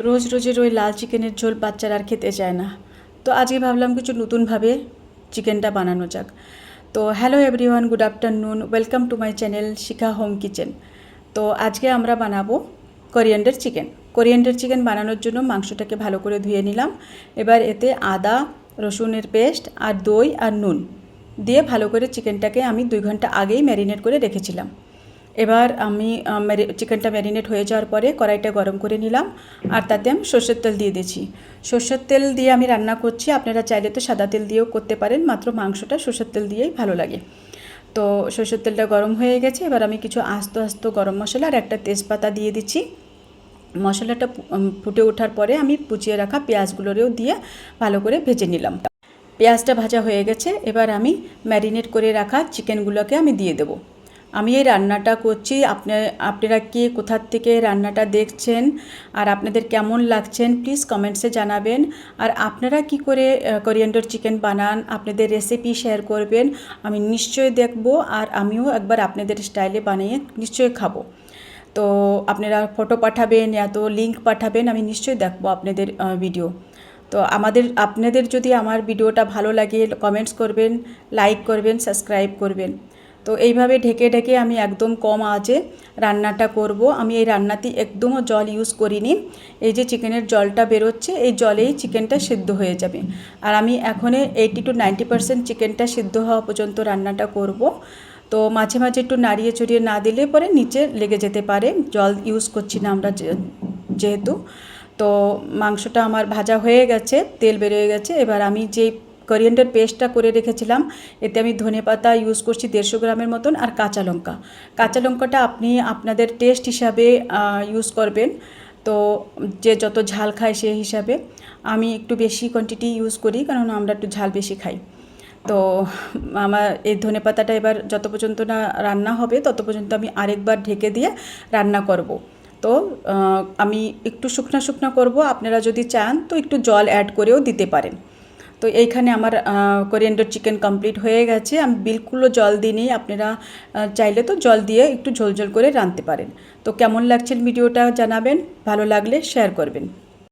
রোজ রোজের ওই লাল চিকেনের ঝোল বাচ্চারা আর খেতে চায় না। তো আজকে ভাবলাম কিছু নতুনভাবে চিকেনটা বানানো যাক। তো hello everyone, good afternoon, welcome to my channel Shikha home kitchen. তো আজকে আমরা বানাবো কোরিয়ান্ডার চিকেন। কোরিয়ান্ডার চিকেন বানানোর জন্য মাংসটাকে ভালো করে ধুয়ে নিলাম। এবার এতে আদা রসুনের পেস্ট আর দই আর নুন দিয়ে ভালো করে চিকেনটাকে আমি 2 ঘন্টা আগেই ম্যারিনেট করে রেখেছিলাম। এবার আমি চিকেনটা ম্যারিনেট হয়ে যাওয়ার পরে কড়াইটা গরম করে নিলাম আর তাতে আমি সর্ষের তেল দিয়ে দিয়েছি। সর্ষের তেল দিয়ে আমি রান্না করছি, আপনারা চাইলে তো সাদা তেল দিয়েও করতে পারেন, মাত্র মাংসটা সর্ষের তেল দিয়েই ভালো লাগে। তো সর্ষের তেলটা গরম হয়ে গেছে, এবার আমি কিছু আস্ত আস্ত গরম মশলা আর একটা তেজপাতা দিয়ে দিচ্ছি। মশলাটা ফুটে ওঠার পরে আমি কুচিয়ে রাখা পেঁয়াজগুলোরেও দিয়ে ভালো করে ভেজে নিলাম। পেঁয়াজটা ভাজা হয়ে গেছে, এবার আমি ম্যারিনেট করে রাখা চিকেনগুলোকে আমি দিয়ে দেবো। আমি এই রান্নাটা করছি, আপনারা কে কোথার থেকে রান্নাটা দেখছেন আর আপনাদের কেমন লাগছেন প্লিজ কমেন্টসে জানাবেন। আর আপনারা কি করে কোরিয়ান্ডার চিকেন বানান, আপনাদের রেসিপি শেয়ার করবেন, আমি নিশ্চয়ই দেখব আর আমিও একবার আপনাদের স্টাইলে বানিয়ে নিশ্চয়ই খাবো। তো আপনারা ফটো পাঠাবেন, তো লিঙ্ক পাঠাবেন, আমি নিশ্চয়ই দেখব আপনাদের ভিডিও। তো আপনাদের যদি আমার ভিডিওটা ভালো লাগে কমেন্টস করবেন, লাইক করবেন, সাবস্ক্রাইব করবেন। তো এইভাবে ঢেকে ঢেকে আমি একদম কম আঁচে রান্নাটা করব। আমি এই রান্নাতে একদমও জল ইউজ করিনি। এই যে চিকেনের জলটা বেরোচ্ছে, এই জলেই চিকেনটা সিদ্ধ হয়ে যাবে। আর আমি এখন 80 to 90% চিকেনটা সিদ্ধ হওয়া পর্যন্ত রান্নাটা করব। তো মাঝে মাঝে একটু নাড়িয়ে চড়িয়ে না দিলে পরে নিচে লেগে যেতে পারে, জল ইউজ করছি না আমরা যেহেতু। তো মাংসটা আমার ভাজা হয়ে গেছে, তেল বেরিয়ে গেছে। এবার আমি যে কোরিয়ান্ডার পেস্টটা করে রেখেছিলাম, এতে আমি ধনেপাতা ইউজ করছি 150 গ্রামের মতন, আর কাঁচা লঙ্কাটা আপনি আপনাদের টেস্ট হিসাবে ইউজ করবেন। তো যে যত ঝাল খায় সেই হিসাবে আমি একটু বেশি কোয়ান্টিটি ইউজ করি, কারণ আমরা একটু ঝাল বেশি খাই। তো আমার এই ধনেপাতাটা এবার যত পর্যন্ত না রান্না হবে তত পর্যন্ত আমি আরেকবার ঢেকে দিয়ে রান্না করব। তো আমি একটু শুকনা শুকনা করব, আপনারা যদি চান তো একটু জল অ্যাড করেও দিতে পারেন। তো এইখানে আমার কোরিয়ান্ডার চিকেন কমপ্লিট হয়ে গেছে, আমি বিলকুলও জল দিইনি। আপনারা চাইলে তো জল দিয়ে একটু ঝোল ঝোল করে রাঁধতে পারেন। তো কেমন লাগছে ভিডিওটা জানাবেন, ভালো লাগলে শেয়ার করবেন।